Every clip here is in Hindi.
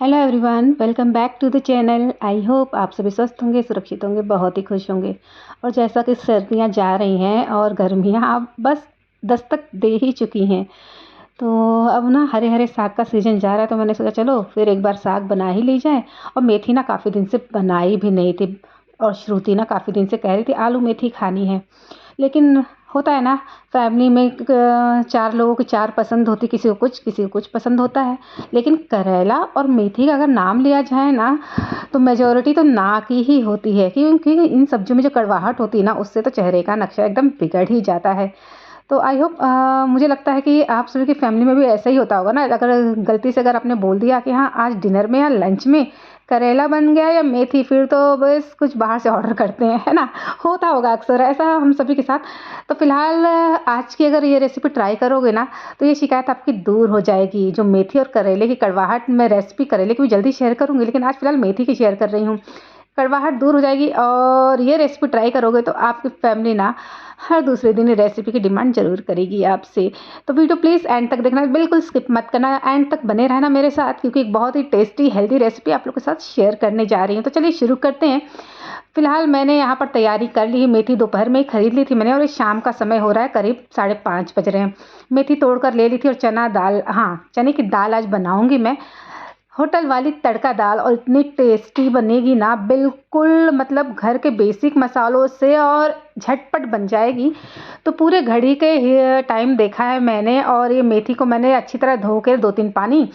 Hello everyone, welcome back to the channel. I hope आप सभी स्वस्थ होंगे, सुरक्षित होंगे, बहुत ही खुश होंगे। और जैसा कि सर्दियां जा रही हैं और गर्मियां अब बस दस्तक दे ही चुकी हैं, तो अब ना हरे हरे साग का सीज़न जा रहा है, तो मैंने सोचा चलो फिर एक बार साग बना ही ली जाए। और मेथी ना काफ़ी दिन से बनाई भी नहीं थी, और श्रुति ना काफ़ी दिन से कह रही थी आलू मेथी खानी है। लेकिन होता है ना, फैमिली में चार लोगों की चार पसंद होती, किसी को कुछ पसंद होता है। लेकिन करेला और मेथी का अगर नाम लिया जाए ना, तो मेजोरिटी तो ना की ही होती है, क्योंकि इन सब्जियों में जो कड़वाहट होती है ना, उससे तो चेहरे का नक्शा एकदम बिगड़ ही जाता है। तो आई होप, मुझे लगता है कि आप सभी की फैमिली में भी ऐसा ही होता होगा ना। अगर गलती से अगर आपने बोल दिया कि हाँ आज डिनर में या लंच में करेला बन गया या मेथी, फिर तो बस कुछ बाहर से ऑर्डर करते हैं, है ना। होता होगा अक्सर ऐसा हम सभी के साथ। तो फिलहाल आज की अगर ये रेसिपी ट्राई करोगे ना, तो ये शिकायत आपकी दूर हो जाएगी। जो मेथी और करेले की कड़वाहट, मैं रेसिपी करेले की भी जल्दी शेयर करूँगी, लेकिन आज फिलहाल मेथी की शेयर कर रही हूँ। कड़वाहट दूर हो जाएगी, और ये रेसिपी ट्राई करोगे तो आपकी फैमिली ना हर दूसरे दिन रेसिपी की डिमांड ज़रूर करेगी आपसे। तो वीडियो प्लीज़ एंड तक देखना, बिल्कुल स्किप मत करना, एंड तक बने रहना मेरे साथ, क्योंकि एक बहुत ही टेस्टी हेल्दी रेसिपी आप लोग के साथ शेयर करने जा रही हूँ। तो चलिए शुरू करते हैं। फिलहाल मैंने यहाँ पर तैयारी कर ली है। मेथी दोपहर में ही खरीद ली थी मैंने, और ये शाम का समय हो रहा है, करीब 5:30 बज रहे हैं। मेथी तोड़ कर ले ली थी, और चना दाल, हाँ चने की दाल आज बनाऊंगी मैं, होटल वाली तड़का दाल। और इतनी टेस्टी बनेगी ना, बिल्कुल मतलब घर के बेसिक मसालों से, और झटपट बन जाएगी। तो पूरे घड़ी के टाइम देखा है मैंने, और ये मेथी को मैंने अच्छी तरह धो के 2-3 पानी,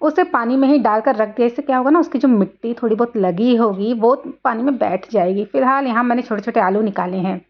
उसे पानी में ही डालकर रख दिया। इससे क्या होगा ना, उसकी जो मिट्टी थोड़ी बहुत लगी होगी वो पानी में बैठ जाएगी। फिलहाल यहाँ मैंने छोटे छोटे आलू निकाले हैं,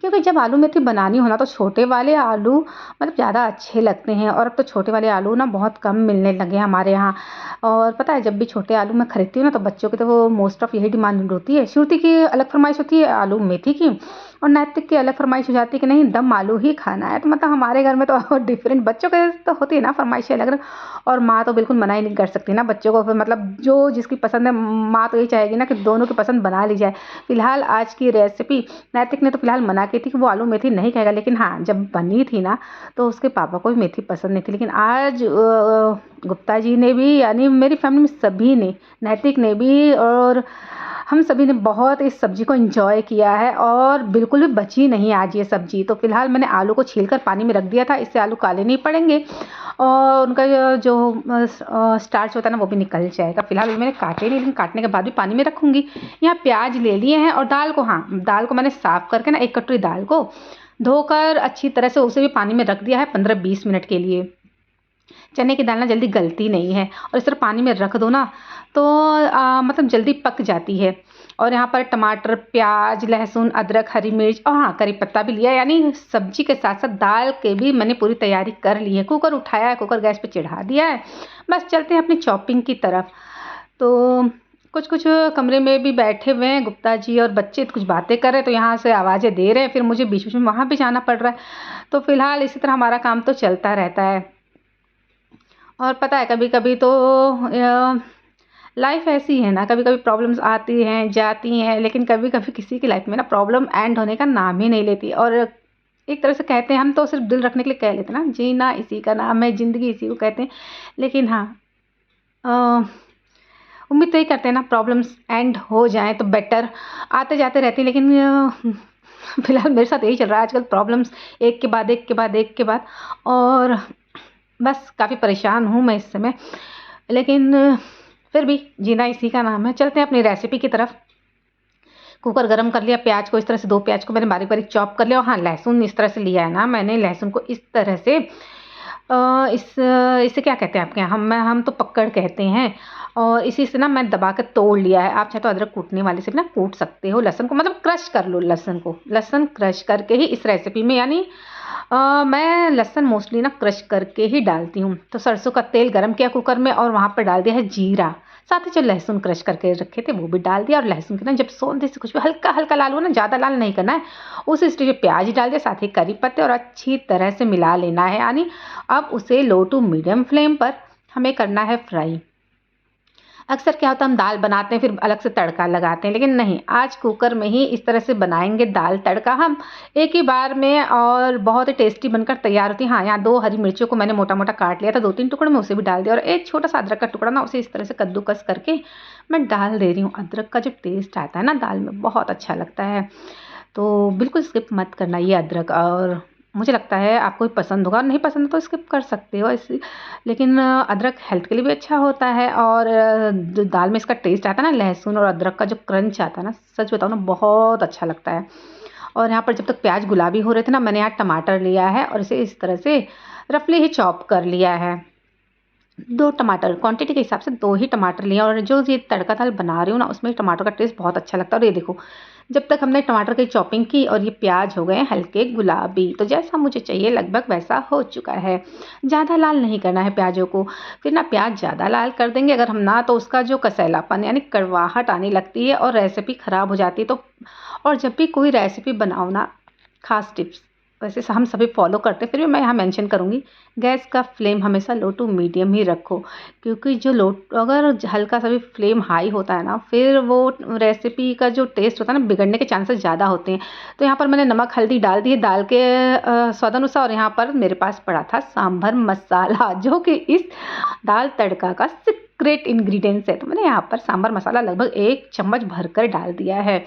क्योंकि जब आलू मेथी बनानी हो ना, तो छोटे वाले आलू मतलब ज़्यादा अच्छे लगते हैं। और अब तो छोटे वाले आलू ना बहुत कम मिलने लगे हैं हमारे यहाँ। और पता है, जब भी छोटे आलू मैं खरीदती हूँ ना, तो बच्चों की तो वो मोस्ट ऑफ यही डिमांड होती है। श्रुति की अलग फरमाइश होती है आलू मेथी की, और नैतिक की अलग फरमाइश हो जाती है कि नहीं दम आलू ही खाना है। तो मतलब हमारे घर में तो डिफरेंट, बच्चों के तो होती है ना फरमाइशें अलग अलग। और माँ तो बिल्कुल मना ही नहीं कर सकती ना बच्चों को, फिर मतलब जो जिसकी पसंद है, माँ तो यही चाहेगी ना कि दोनों की पसंद बना ली जाए। फिलहाल आज की रेसिपी, नैतिक ने तो फिलहाल मना की थी कि वो आलू मेथी नहीं खाएगा, लेकिन हाँ जब बनी थी ना, तो उसके पापा को भी मेथी पसंद नहीं थी। लेकिन आज गुप्ता जी ने भी, यानी मेरी फैमिली में सभी ने, नैतिक ने भी और हम सभी ने बहुत इस सब्जी को एंजॉय किया है, और बिल्कुल भी बची नहीं आज ये सब्जी। तो फिलहाल मैंने आलू को छीलकर पानी में रख दिया था, इससे आलू काले नहीं पड़ेंगे, और उनका जो स्टार्च होता है ना, वो भी निकल जाएगा। फिलहाल मैंने काटे नहीं, लेकिन काटने के बाद भी पानी में रखूँगी। यहाँ प्याज ले लिए हैं, और दाल को, हाँ दाल को मैंने साफ़ करके ना, एक कटोरी दाल को धोकर अच्छी तरह से उसे भी पानी में रख दिया है 15-20 मिनट के लिए। चने की दाल ना जल्दी गलती नहीं है, और इस तरह पानी में रख दो ना, तो मतलब जल्दी पक जाती है। और यहाँ पर टमाटर, प्याज, लहसुन, अदरक, हरी मिर्च, और हाँ करी पत्ता भी लिया है। यानी सब्जी के साथ साथ दाल के भी मैंने पूरी तैयारी कर ली है। कुकर उठाया है, कुकर गैस पे चढ़ा दिया है, बस चलते हैं अपनी चॉपिंग की तरफ। तो कुछ कुछ कमरे में भी बैठे हुए हैं गुप्ता जी, और बच्चे कुछ बातें कर रहे हैं, तो यहाँ से आवाज़ें दे रहे हैं, फिर मुझे बीच बीच में वहाँ भी जाना पड़ रहा है। तो फिलहाल इसी तरह हमारा काम तो चलता रहता है। और पता है, कभी कभी तो लाइफ ऐसी है ना, कभी कभी प्रॉब्लम्स आती हैं जाती हैं, लेकिन कभी कभी किसी की लाइफ में ना प्रॉब्लम एंड होने का नाम ही नहीं लेती। और एक तरह से कहते हैं, हम तो सिर्फ दिल रखने के लिए कह लेते हैं ना, जीना इसी का नाम है, ज़िंदगी इसी को कहते हैं। लेकिन हाँ, अ, उम्मीद तो यही करते हैं ना, प्रॉब्लम्स एंड हो जाएं तो बेटर। आते जाते रहती हैं, लेकिन फिलहाल मेरे साथ यही चल रहा है आजकल, प्रॉब्लम्स एक के बाद एक के बाद एक के बाद। और बस काफ़ी परेशान हूँ मैं इस समय, लेकिन फिर भी जीना इसी का नाम है। चलते हैं अपनी रेसिपी की तरफ। कुकर गरम कर लिया, प्याज को इस तरह से, 2 प्याज को मैंने बारीक बारीक चॉप कर लिया। और हाँ, लहसुन इस तरह से लिया है ना मैंने, लहसुन को इस तरह से, इसे क्या कहते हैं आपके यहाँ, हम तो पक्कड़ कहते हैं। और इसी से ना मैं दबा के तोड़ लिया है। आप चाहे तो अदरक कूटने वाले से भी ना कूट सकते हो लहसुन को, मतलब क्रश कर लो लहसुन को। लहसुन क्रश करके ही इस रेसिपी में, यानी मैं लहसुन मोस्टली ना क्रश करके ही डालती हूँ। तो सरसों का तेल गरम किया कुकर में, और वहाँ पर डाल दिया है जीरा, साथ ही जो लहसुन क्रश करके रखे थे वो भी डाल दिया। और लहसुन की ना जब सोंधी सी खुशबू, हल्का हल्का लाल हो ना, ज़्यादा लाल नहीं करना है, उस स्टेज पे प्याज डाल दिया, साथ ही करी पत्ते, और अच्छी तरह से मिला लेना है। यानी अब उसे लो टू मीडियम फ्लेम पर हमें करना है फ्राई। अक्सर क्या होता है हम दाल बनाते हैं फिर अलग से तड़का लगाते हैं, लेकिन नहीं, आज कुकर में ही इस तरह से बनाएंगे दाल तड़का हम एक ही बार में, और बहुत ही टेस्टी बनकर तैयार होती है। हाँ, यहाँ 2 हरी मिर्चों को मैंने मोटा मोटा काट लिया था, 2-3 टुकड़े में उसे भी डाल दिया, और एक छोटा सा अदरक का टुकड़ा ना उसे इस तरह से कद्दूकस करके मैं डाल दे रही हूँ। अदरक का जो टेस्ट आता है ना दाल में बहुत अच्छा लगता है, तो बिल्कुल स्किप मत करना ये अदरक। और मुझे लगता है आपको भी पसंद होगा, नहीं पसंद तो स्किप कर सकते हो ऐसे, लेकिन अदरक हेल्थ के लिए भी अच्छा होता है। और जो दाल में इसका टेस्ट आता है ना, लहसुन और अदरक का जो क्रंच आता है ना, सच बताऊँ ना बहुत अच्छा लगता है। और यहाँ पर जब तक प्याज गुलाबी हो रहे थे ना, मैंने यहाँ टमाटर लिया है और इसे इस तरह से रफली ही चॉप कर लिया है। 2 टमाटर क्वांटिटी के हिसाब से 2 ही टमाटर लिए, और जो ये तड़का दाल बना रही हूँ ना उसमें टमाटर का टेस्ट बहुत अच्छा लगता है। और ये देखो, जब तक हमने टमाटर की चॉपिंग की और ये प्याज हो गए हल्के गुलाबी, तो जैसा मुझे चाहिए लगभग वैसा हो चुका है। ज़्यादा लाल नहीं करना है प्याज़ों को, फिर ना प्याज ज़्यादा लाल कर देंगे अगर हम ना, तो उसका जो कसैलापन यानी कड़वाहट आने लगती है और रेसिपी ख़राब हो जाती है। तो और जब भी कोई रेसिपी बनाओ ना, खास टिप्स वैसे हम सभी फॉलो करते हैं, फिर भी मैं यहाँ मेंशन करूँगी, गैस का फ्लेम हमेशा लो टू मीडियम ही रखो, क्योंकि जो लो अगर हल्का सा भी फ्लेम हाई होता है ना, फिर वो रेसिपी का जो टेस्ट होता है ना बिगड़ने के चांसेस ज़्यादा होते हैं। तो यहाँ पर मैंने नमक हल्दी डाल दी है दाल के स्वाद अनुसार, और यहाँ पर मेरे पास पड़ा था सांभर मसाला, जो कि इस दाल तड़का का सीक्रेट इंग्रेडिएंट्स है। तो मैंने यहाँ पर सांभर मसाला लगभग 1 चम्मच भरकर डाल दिया है।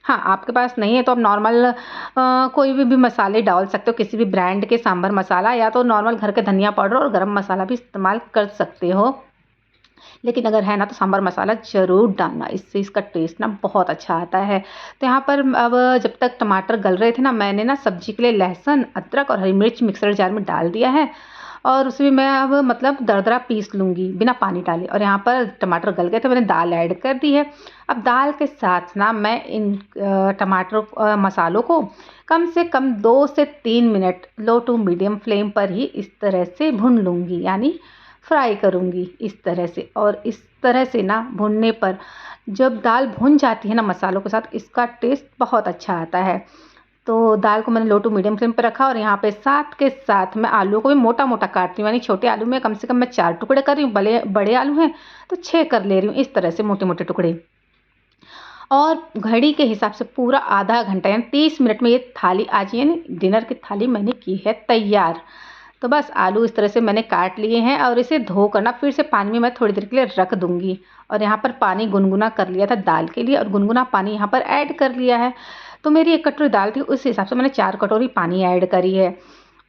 हाँ, आपके पास नहीं है तो आप नॉर्मल कोई भी मसाले डाल सकते हो, किसी भी ब्रांड के सांभर मसाला, या तो नॉर्मल घर के धनिया पाउडर और गरम मसाला भी इस्तेमाल कर सकते हो। लेकिन अगर है ना तो सांभर मसाला ज़रूर डालना, इससे इसका टेस्ट ना बहुत अच्छा आता है। तो यहाँ पर अब जब तक टमाटर गल रहे थे ना, मैंने ना सब्जी के लिए लहसुन, अदरक और हरी मिर्च मिक्सर जार में डाल दिया है, और उसे भी मैं अब मतलब दरदरा पीस लूँगी बिना पानी डाले। और यहाँ पर टमाटर गल गए तो मैंने दाल ऐड कर दी है। अब दाल के साथ ना मैं इन टमाटर मसालों को कम से कम 2 से 3 minute low to medium flame पर ही इस तरह से भून लूँगी, यानी फ्राई करूँगी इस तरह से। और इस तरह से ना भुनने पर जब दाल भुन जाती है ना मसालों के साथ, इसका टेस्ट बहुत अच्छा आता है। तो दाल को मैंने लो टू मीडियम फ्लेम पर रखा, और यहाँ पे साथ के साथ मैं आलू को भी मोटा मोटा काटती हूँ, यानी छोटे आलू में कम से कम मैं 4 टुकड़े कर रही हूँ, बड़े आलू हैं तो 6 कर ले रही हूँ, इस तरह से मोटे मोटे टुकड़े। और घड़ी के हिसाब से पूरा आधा घंटा यानी 30 मिनट में ये थाली आज यानी डिनर की थाली मैंने की है तैयार। तो बस आलू इस तरह से मैंने काट लिए हैं, और इसे धो कर ना फिर से पानी में मैं थोड़ी देर के लिए रख दूँगी। और यहाँ पर पानी गुनगुना कर लिया था दाल के लिए, और गुनगुना पानी यहाँ पर ऐड कर लिया है। तो मेरी 1 कटोरी दाल थी, उस हिसाब से मैंने 4 कटोरी पानी ऐड करी है।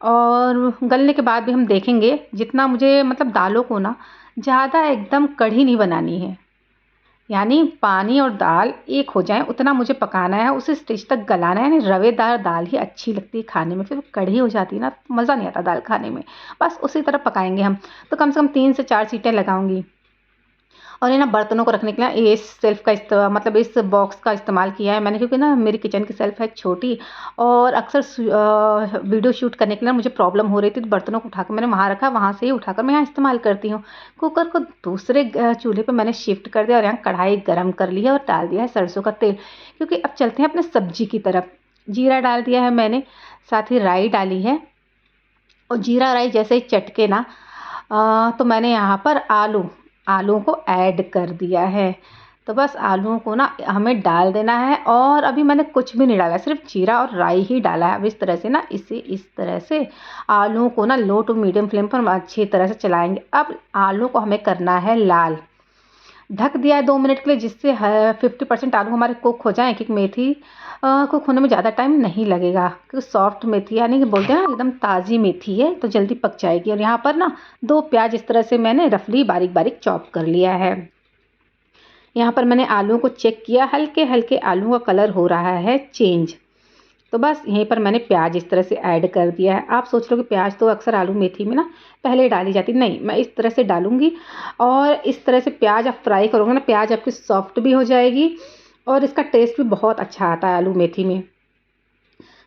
और गलने के बाद भी हम देखेंगे, जितना मुझे मतलब दालों को ना ज़्यादा एकदम कढ़ी नहीं बनानी है, यानी पानी और दाल एक हो जाए उतना मुझे पकाना है, उस स्टेज तक गलाना है। यानी रवेदार दाल ही अच्छी लगती है खाने में, फिर कढ़ी हो जाती है ना मज़ा नहीं आता दाल खाने में। बस उसी तरह पकाएंगे हम। तो कम से कम 3 से 4 सीटें लगाऊंगी। और ये ना बर्तनों को रखने के लिए ये सेल्फ का मतलब इस बॉक्स का इस्तेमाल किया है मैंने, क्योंकि ना मेरी किचन की सेल्फ है छोटी, और अक्सर वीडियो शूट करने के लिए मुझे प्रॉब्लम हो रही थी, तो बर्तनों को उठाकर मैंने वहाँ रखा, वहाँ से ही उठाकर मैं यहाँ इस्तेमाल करती हूँ। कुकर को दूसरे चूल्हे पर मैंने शिफ्ट कर दिया, और यहाँ कढ़ाई गर्म कर ली है और डाल दिया है सरसों का तेल, क्योंकि अब चलते हैं अपने सब्जी की तरफ। जीरा डाल दिया है मैंने, साथ ही राई डाली है, और जीरा राई जैसे ही चटके ना तो मैंने यहाँ पर आलूओं को ऐड कर दिया है। तो बस आलूओं को ना हमें डाल देना है, और अभी मैंने कुछ भी नहीं डाला, सिर्फ जीरा और राई ही डाला है। अब इस तरह से ना इसे इस तरह से आलूओं को ना लो टू मीडियम फ्लेम पर हम अच्छी तरह से चलाएंगे। अब आलू को हमें करना है लाल। ढक दिया है 2 मिनट के लिए, जिससे 50% आलू हमारे कुक हो जाएँ, क्योंकि मेथी कुक होने में ज़्यादा टाइम नहीं लगेगा, क्योंकि सॉफ्ट मेथी यानी कि बोलते हैं ना एकदम ताज़ी मेथी है, तो जल्दी पक जाएगी। और यहाँ पर ना 2 प्याज इस तरह से मैंने रफली बारीक बारीक चॉप कर लिया है। यहाँ पर मैंने आलूओं को चेक किया, हल्के हल्के आलूओं का कलर हो रहा है चेंज। तो बस यहीं पर मैंने प्याज इस तरह से ऐड कर दिया है। आप सोच लो कि प्याज तो अक्सर आलू मेथी में ना पहले डाली जाती, नहीं, मैं इस तरह से डालूंगी। और इस तरह से प्याज आप फ्राई करोगे ना, प्याज आपकी सॉफ्ट भी हो जाएगी, और इसका टेस्ट भी बहुत अच्छा आता है आलू मेथी में।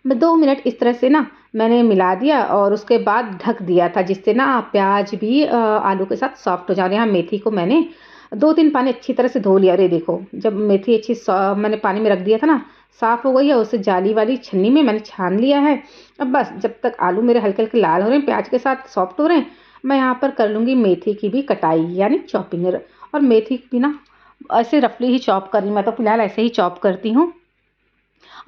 मैं 2 मिनट इस तरह से ना मैंने मिला दिया, और उसके बाद ढक दिया था, जिससे ना प्याज भी आलू के साथ सॉफ्ट हो जाए। यहाँ मेथी को मैंने 2-3 पानी अच्छी तरह से धो लिया। और ये देखो, जब मेथी अच्छी मैंने पानी में रख दिया था ना, साफ़ हो गई है, उसे जाली वाली छन्नी में मैंने छान लिया है। अब बस जब तक आलू मेरे हल्के हल्के लाल हो रहे हैं, प्याज के साथ सॉफ्ट हो रहे हैं, मैं यहाँ पर कर लूँगी मेथी की भी कटाई यानी चॉपिंग। और मेथी भी ना ऐसे रफली ही चॉप कर रही हूँ, मैं तो फ़िलहाल ऐसे ही चॉप करती हूँ।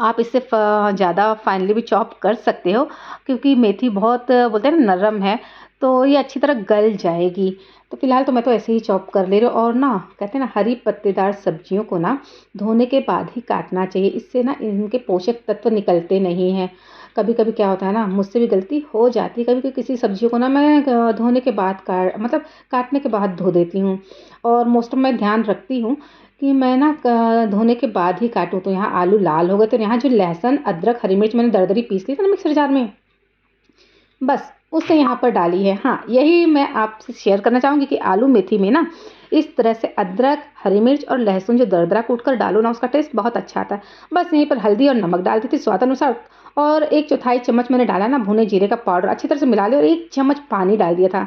आप इससे ज़्यादा फाइनली भी चॉप कर सकते हो, क्योंकि मेथी बहुत बोलते हैं ना नरम है, तो ये अच्छी तरह गल जाएगी। तो फ़िलहाल तो मैं तो ऐसे ही चॉप कर ले रही हूँ। और ना कहते हैं ना, हरी पत्तेदार सब्जियों को ना धोने के बाद ही काटना चाहिए, इससे ना इनके पोषक तत्व निकलते नहीं हैं। कभी कभी क्या होता है ना, मुझसे भी गलती हो जाती है, कभी कभी किसी सब्जियों को ना मैं धोने के बाद मतलब काटने के बाद धो देती हूँ। और मोस्ट ऑफ मैं ध्यान रखती हूँ कि मैं ना धोने के बाद ही काटूँ। तो यहाँ आलू लाल हो गए, तो यहाँ जो लहसुन अदरक हरी मिर्च मैंने दरदरी पीस ली थी ना मिक्सर जार में, बस उसे यहाँ पर डाली है। हाँ, यही मैं आपसे शेयर करना चाहूँगी कि आलू मेथी में ना इस तरह से अदरक हरी मिर्च और लहसुन जो दरदरा कूट कर डालो ना, उसका टेस्ट बहुत अच्छा आता है। बस यहीं पर हल्दी और नमक डाल दी थी स्वाद अनुसार, और 1/4 चम्मच मैंने डाला ना भुने जीरे का पाउडर, अच्छी तरह से मिला लिया, और 1 चम्मच पानी डाल दिया था।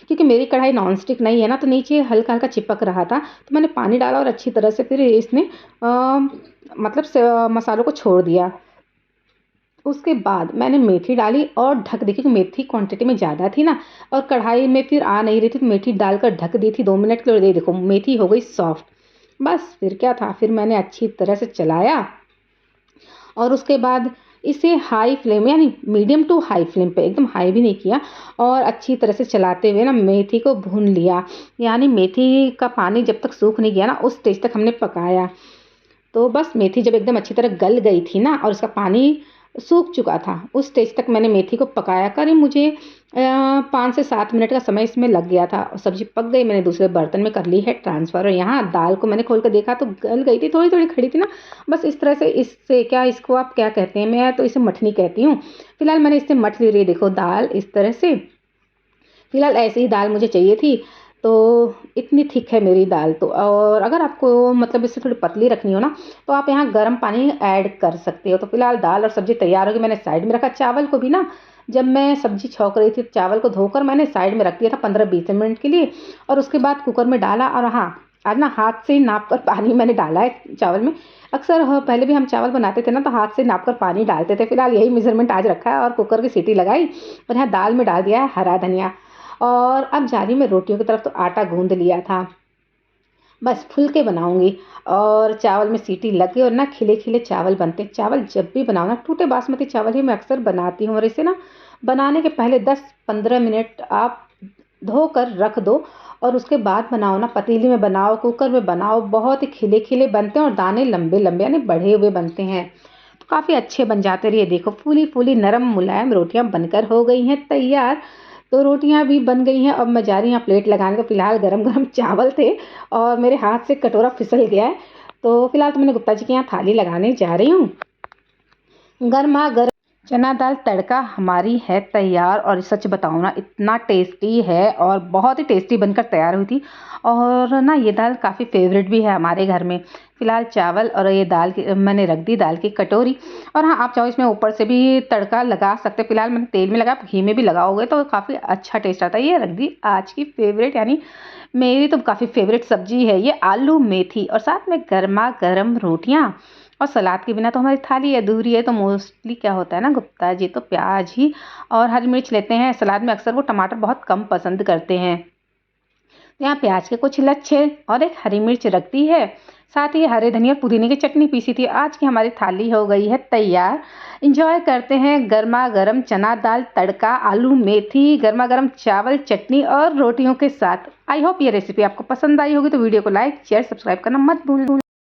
क्योंकि मेरी कढ़ाई नॉन स्टिक नहीं है ना, तो नीचे हल्का हल्का चिपक रहा था, तो मैंने पानी डाला और अच्छी तरह से फिर इसने मतलब मसालों को छोड़ दिया। उसके बाद मैंने मेथी डाली और ढक दी, क्योंकि मेथी क्वांटिटी में ज़्यादा थी ना, और कढ़ाई में फिर आ नहीं रही थी, तो मेथी डालकर ढक दी थी 2 मिनट के लिए। और ये देखो मेथी हो गई सॉफ्ट। बस फिर क्या था, फिर मैंने अच्छी तरह से चलाया, और उसके बाद इसे हाई फ्लेम यानी मीडियम टू हाई फ्लेम पे, एकदम हाई भी नहीं किया, और अच्छी तरह से चलाते हुए ना मेथी को भून लिया। यानी मेथी का पानी जब तक सूख नहीं गया ना, उस स्टेज तक हमने पकाया। तो बस मेथी जब एकदम अच्छी तरह गल गई थी ना, और उसका पानी सूख चुका था, उस स्टेज तक मैंने मेथी को पकाया। करीब मुझे 5 से 7 मिनट का समय इसमें लग गया था, और सब्जी पक गई। मैंने दूसरे बर्तन में कर ली है ट्रांसफ़र। और यहाँ दाल को मैंने खोल कर देखा तो गल गई थी, थोड़ी थोड़ी खड़ी थी ना। बस इस तरह से, इससे क्या, इसको आप क्या कहते हैं, मैं तो इसे मठनी कहती हूँ। फिलहाल मैंने इससे मठ ली रही, देखो दाल इस तरह से। फिलहाल ऐसी ही दाल मुझे चाहिए थी, तो इतनी थिक है मेरी दाल तो। और अगर आपको मतलब इससे थोड़ी पतली रखनी हो ना, तो आप यहाँ गर्म पानी ऐड कर सकते हो। तो फिलहाल दाल और सब्जी तैयार होगी, मैंने साइड में रखा। चावल को भी ना, जब मैं सब्जी छौंक रही थी, चावल को धोकर मैंने साइड में रख दिया था 15-20 मिनट के लिए, और उसके बाद कुकर में डाला। और हाँ, आज ना हाथ से ही नाप कर पानी मैंने डाला है चावल में। अक्सर पहले भी हम चावल बनाते थे ना, तो हाथ से नाप कर पानी डालते थे। फिलहाल यही मेजरमेंट आज रखा है, और कुकर की सीटी लगाई, और यहाँ दाल में डाल दिया है हरा धनिया। और अब जा रही हूँ मैं रोटियों की तरफ। तो आटा गूंद लिया था, बस फुलके बनाऊंगी। और चावल में सीटी लग गई, और ना खिले खिले चावल बनते हैं। चावल जब भी बनाओ ना, टूटे बासमती चावल ही मैं अक्सर बनाती हूँ। और इसे ना बनाने के पहले 10-15 मिनट आप धोकर रख दो, और उसके बाद बनाओ ना, पतीली में बनाओ, कुकर में बनाओ, बहुत ही खिले खिले बनते हैं, और दाने लंबे लंबे यानी बढ़े हुए बनते हैं। तो काफ़ी अच्छे बन जाते रहिए। देखो फूली फूली नरम मुलायम रोटियां बनकर हो गई हैं तैयार। तो रोटियां भी बन गई हैं, अब मैं जा रही हूँ प्लेट लगाने। तो फिलहाल गरम गरम चावल थे, और मेरे हाथ से कटोरा फिसल गया है। तो फिलहाल तो मैंने गुप्ता जी के यहाँ थाली लगाने जा रही हूँ। गर्मा गर्म चना दाल तड़का हमारी है तैयार। और सच बताऊँ ना, इतना टेस्टी है, और बहुत ही टेस्टी बनकर तैयार हुई थी। और ना ये दाल काफ़ी फेवरेट भी है हमारे घर में। फिलहाल चावल और ये दाल की मैंने रख दी, दाल की कटोरी। और हाँ, आप चाहो इसमें ऊपर से भी तड़का लगा सकते हैं। फिलहाल मैंने तेल में लगा, घी में भी लगाओगे तो काफ़ी अच्छा टेस्ट आता है। ये रख दी आज की फेवरेट, यानी मेरी तो काफ़ी फेवरेट सब्जी है ये, आलू मेथी, और साथ में गर्मा गर्म रोटियाँ। और सलाद के बिना तो हमारी थाली अधूरी है। तो मोस्टली क्या होता है ना, गुप्ता जी तो प्याज ही और हरी मिर्च लेते हैं सलाद में, अक्सर वो टमाटर बहुत कम पसंद करते हैं। तो यहाँ प्याज के कुछ लच्छे और एक हरी मिर्च रख दी है, साथ ही हरे धनिया और पुदीने की चटनी पीसी थी। आज की हमारी थाली हो गई है तैयार। इंजॉय करते हैं गर्मा गर्म चना दाल तड़का, आलू मेथी, गर्मा गर्म चावल, चटनी और रोटियों के साथ। आई होप ये रेसिपी आपको पसंद आई होगी। तो वीडियो को लाइक शेयर सब्सक्राइब करना मत भूलना।